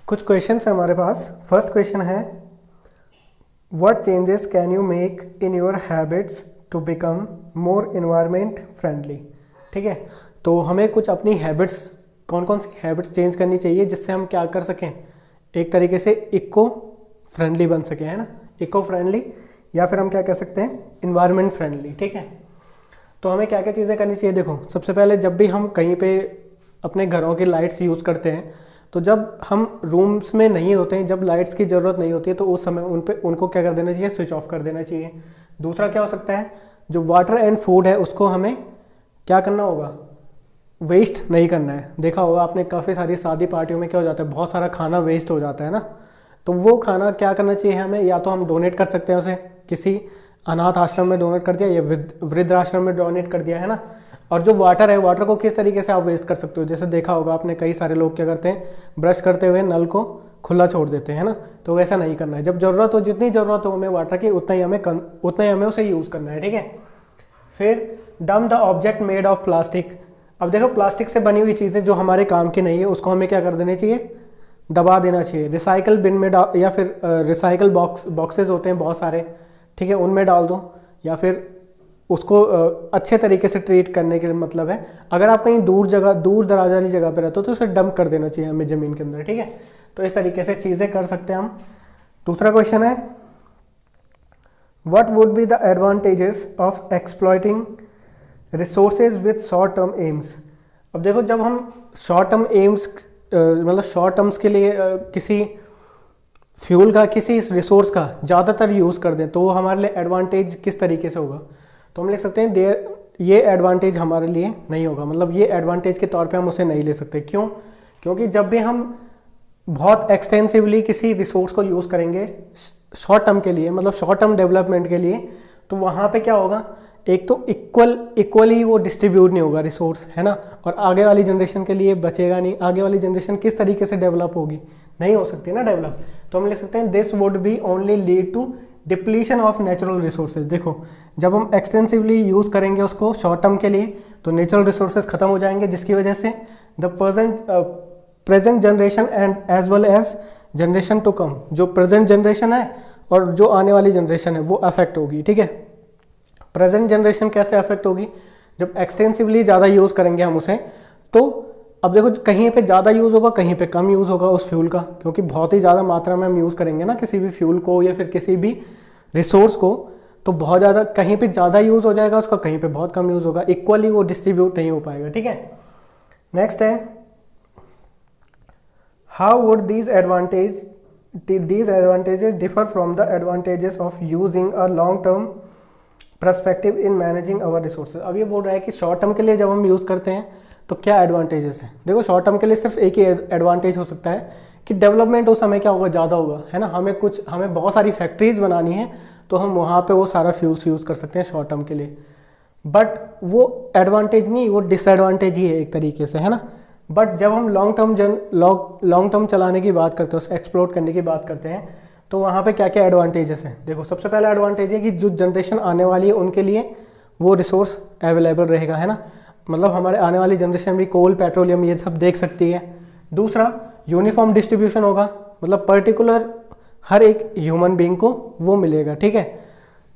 कुछ क्वेश्चंस है हमारे पास। फर्स्ट क्वेश्चन है, what changes can you make in your habits to become more environment friendly. ठीक है, तो हमें कुछ अपनी हैबिट्स, कौन कौन सी हैबिट्स चेंज करनी चाहिए जिससे हम क्या कर सकें, एक तरीके से इको फ्रेंडली बन सकें, है ना। इको फ्रेंडली या फिर हम क्या कह सकते हैं, इन्वायरमेंट फ्रेंडली। ठीक है, तो हमें क्या क्या चीज़ें करनी चाहिए। देखो, सबसे पहले जब भी हम कहीं पे अपने घरों की लाइट्स यूज़ करते हैं, तो जब हम रूम्स में नहीं होते हैं, जब लाइट्स की ज़रूरत नहीं होती है, तो उस समय उनको क्या कर देना चाहिए, स्विच ऑफ कर देना चाहिए। दूसरा क्या हो सकता है, जो वाटर एंड फूड है उसको हमें क्या करना होगा, वेस्ट नहीं करना है। देखा होगा आपने, काफ़ी सारी शादी पार्टियों में क्या हो जाता है, बहुत सारा खाना वेस्ट हो जाता है ना। तो वो खाना क्या करना चाहिए हमें, या तो हम डोनेट कर सकते हैं उसे, किसी अनाथ आश्रम में डोनेट कर दिया या वृद्ध आश्रम में डोनेट कर दिया, है ना। और जो वाटर है, वाटर को किस तरीके से आप वेस्ट कर सकते हो, जैसे देखा होगा आपने, कई सारे लोग क्या करते हैं, ब्रश करते हुए नल को खुला छोड़ देते हैं, है ना। तो वैसा नहीं करना है। जब ज़रूरत हो, जितनी ज़रूरत हो हमें वाटर की, उतना ही हमें उसे यूज़ करना है। ठीक है, फिर डम the object made of plastic. अब देखो, प्लास्टिक से बनी हुई चीज़ें जो हमारे काम की नहीं है, उसको हमें क्या कर देनी चाहिए, दबा देना चाहिए। रिसाइकल बिन में डाल, या फिर रिसाइकल बॉक्सेस होते हैं बहुत सारे, ठीक है, उनमें डाल दो, या फिर उसको अच्छे तरीके से ट्रीट करने के मतलब है, अगर आप कहीं दूर दराज वाली जगह पर रहते हो तो उसे डंप कर देना चाहिए हमें ज़मीन के अंदर। ठीक है, तो इस तरीके से चीज़ें कर सकते हैं हम। दूसरा क्वेश्चन है, what would be the advantages of exploiting resources with short term AIIMS. अब देखो, जब हम शॉर्ट टर्म एम्स मतलब शॉर्ट टर्म्स के लिए किसी फ्यूल का, किसी रिसोर्स का ज़्यादातर यूज़ कर दें, तो वो हमारे लिए एडवांटेज किस तरीके से होगा। तो हम लिख सकते हैं ये एडवांटेज हमारे लिए नहीं होगा, मतलब ये एडवांटेज के तौर पे हम उसे नहीं ले सकते। क्यों? क्योंकि जब भी हम बहुत एक्सटेंसिवली किसी रिसोर्स को यूज़ करेंगे शॉर्ट टर्म के लिए, मतलब शॉर्ट टर्म डेवलपमेंट के लिए, तो वहाँ पे क्या होगा, एक तो इक्वली वो डिस्ट्रीब्यूट नहीं होगा रिसोर्स, है ना। और आगे वाली जनरेशन के लिए बचेगा नहीं। आगे वाली जनरेशन किस तरीके से डेवलप होगी, नहीं हो सकती ना डेवलप। तो हम लिख सकते हैं, this would be only lead to depletion of natural resources. देखो, जब हम एक्सटेंसिवली यूज़ करेंगे उसको शॉर्ट टर्म के लिए, तो नेचुरल रिसोर्सेज खत्म हो जाएंगे, जिसकी वजह से the present generation and as well as generation to come, जो प्रेजेंट जनरेशन है और जो आने वाली जनरेशन है, वो अफेक्ट होगी। ठीक है, प्रेजेंट जनरेशन कैसे अफेक्ट होगी, जब एक्सटेंसिवली ज़्यादा यूज़ करेंगे हम उसे। तो अब देखो, कहीं पे ज़्यादा यूज़ होगा, कहीं पे कम यूज़ होगा उस फ्यूल का, क्योंकि बहुत ही ज़्यादा मात्रा में हम यूज़ करेंगे ना किसी भी फ्यूल को या फिर किसी भी रिसोर्स को, तो बहुत ज़्यादा, कहीं पे ज़्यादा यूज़ हो जाएगा उसका, कहीं पे बहुत कम यूज़ होगा, इक्वली वो डिस्ट्रीब्यूट नहीं हो पाएगा। ठीक है, नेक्स्ट है, how would these advantages differ from the advantages of using a long term perspective in managing our resources. अब ये बोल रहा है कि शॉर्ट टर्म के लिए जब हम यूज़ करते हैं तो क्या एडवांटेजेस हैं। देखो, शॉर्ट टर्म के लिए सिर्फ एक ही एडवांटेज हो सकता है कि डेवलपमेंट उस समय क्या होगा, ज़्यादा होगा, है ना। हमें बहुत सारी फैक्ट्रीज बनानी है, तो हम वहाँ पे वो सारा फ्यूल्स यूज़ कर सकते हैं शॉर्ट टर्म के लिए। बट वो एडवांटेज नहीं, वो डिसएडवांटेज ही है एक तरीके से, है ना। बट जब हम लॉन्ग टर्म चलाने की बात करते हैं, उसे एक्सप्लोर करने की बात करते हैं, तो वहाँ पे क्या क्या एडवांटेजेस हैं। देखो, सबसे पहला एडवांटेज है कि जो जनरेशन आने वाली है उनके लिए वो रिसोर्स अवेलेबल रहेगा, है ना। मतलब हमारे आने वाली जनरेशन भी कोल, पेट्रोलियम ये सब देख सकती है। दूसरा, यूनिफॉर्म डिस्ट्रीब्यूशन होगा, मतलब पर्टिकुलर हर एक ह्यूमन बीइंग को वो मिलेगा। ठीक है,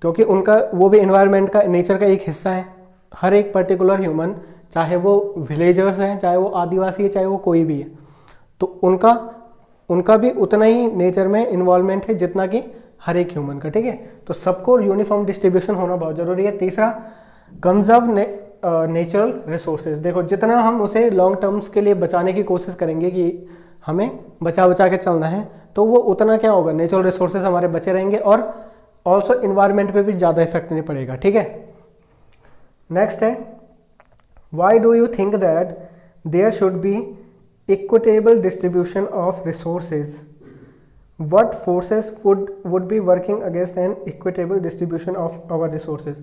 क्योंकि उनका वो भी एनवायरनमेंट का, नेचर का एक हिस्सा है। हर एक पर्टिकुलर ह्यूमन, चाहे वो विलेजर्स हैं, चाहे वो आदिवासी है, चाहे वो कोई भी है, तो उनका भी उतना ही नेचर में इन्वॉल्वमेंट है जितना कि हर एक ह्यूमन का। ठीक है, तो सबको यूनिफॉर्म डिस्ट्रीब्यूशन होना बहुत ज़रूरी है। तीसरा, कंजर्व नेचुरल रिसोर्सेज। देखो, जितना हम उसे लॉन्ग टर्म्स के लिए बचाने की कोशिश करेंगे कि हमें बचा के चलना है, तो वो उतना क्या होगा, नेचुरल रिसोर्सेज हमारे बचे रहेंगे और ऑल्सो इन्वायरमेंट पे भी ज़्यादा इफेक्ट नहीं पड़ेगा। ठीक है, नेक्स्ट है, why do you think that there should be equitable distribution of resources? What forces would be working against an equitable distribution of our resources?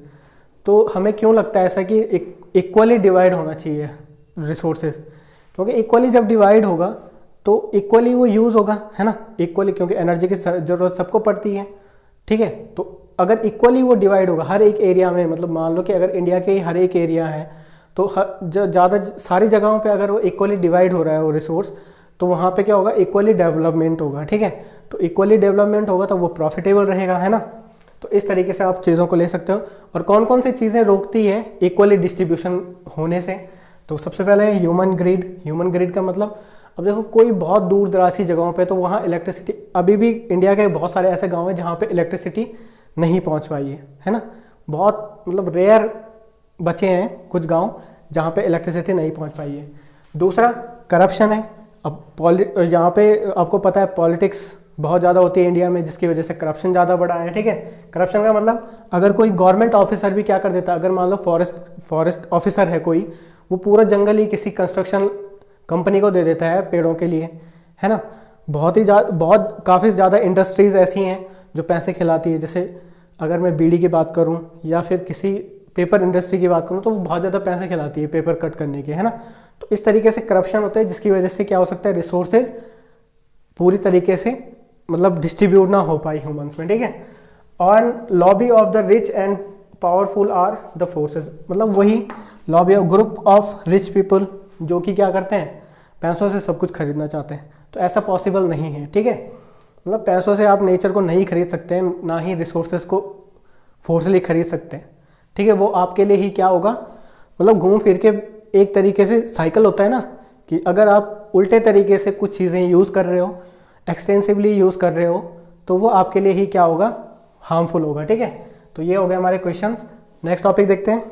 तो हमें क्यों लगता है ऐसा कि इक्वली डिवाइड होना चाहिए रिसोर्सेज, क्योंकि इक्वली जब डिवाइड होगा तो इक्वली वो यूज़ होगा, है ना। इक्वली, क्योंकि एनर्जी की ज़रूरत सबको पड़ती है। ठीक है, तो अगर इक्वली वो डिवाइड होगा हर एक एरिया में, मतलब मान लो कि अगर इंडिया के हर एक एरिया है, तो ज़्यादा सारी जगहों पे अगर वो इक्वली डिवाइड हो रहा है वो रिसोर्स, तो वहाँ पे क्या होगा, इक्वली डेवलपमेंट होगा, ठीक है। तो इक्वली डेवलपमेंट होगा तो वो प्रॉफिटेबल रहेगा, है ना। तो इस तरीके से आप चीज़ों को ले सकते हो। और कौन कौन सी चीज़ें रोकती है इक्वली डिस्ट्रीब्यूशन होने से, तो सबसे पहले है ह्यूमन ग्रीड। ह्यूमन ग्रीड का मतलब, अब देखो कोई बहुत दूर दराज की जगहों पे तो वहाँ इलेक्ट्रिसिटी, अभी भी इंडिया के बहुत सारे ऐसे गांव हैं जहाँ पे इलेक्ट्रिसिटी नहीं पहुँच पाई है ना। बहुत मतलब रेयर बचे हैं कुछ गांव जहाँ पे इलेक्ट्रिसिटी नहीं पहुँच पाई है। दूसरा करप्शन है। अब यहाँ पे आपको पता है पॉलिटिक्स बहुत ज़्यादा होती है इंडिया में, जिसकी वजह से करप्शन ज़्यादा बढ़ा है, ठीक है। करप्शन का मतलब, अगर कोई गवर्नमेंट ऑफिसर भी क्या कर देता है, अगर मान लो फॉरेस्ट ऑफिसर है कोई, वो पूरा जंगल ही किसी कंस्ट्रक्शन कंपनी को दे देता है पेड़ों के लिए, है ना। बहुत काफ़ी ज़्यादा इंडस्ट्रीज़ ऐसी हैं जो पैसे खिलाती है। जैसे अगर मैं बीड़ी की बात करूं या फिर किसी पेपर इंडस्ट्री की बात करूं, तो वो बहुत ज़्यादा पैसे खिलाती है पेपर कट करने के, है ना। तो इस तरीके से करप्शन होता है, जिसकी वजह से क्या हो सकता है, रिसोर्सेज पूरी तरीके से मतलब डिस्ट्रीब्यूट ना हो पाई ह्यूमंस में, ठीक है। और lobby of the rich and powerful are the forces, मतलब वही lobby of group of rich people जो कि क्या करते हैं, पैसों से सब कुछ खरीदना चाहते हैं। तो ऐसा पॉसिबल नहीं है, ठीक है। मतलब पैसों से आप नेचर को नहीं खरीद सकते हैं, ना ही रिसोर्सेज को फोर्सली खरीद सकते हैं, ठीक है। वो आपके लिए ही क्या होगा, मतलब घूम फिर के एक तरीके से साइकिल होता है ना, कि अगर आप उल्टे तरीके से कुछ चीज़ें यूज़ कर रहे हो, एक्सटेंसिवली यूज़ कर रहे हो, तो वो आपके लिए ही क्या होगा, हार्मफुल होगा, ठीक है। तो ये हो गए हमारे क्वेश्चंस। नेक्स्ट टॉपिक देखते हैं।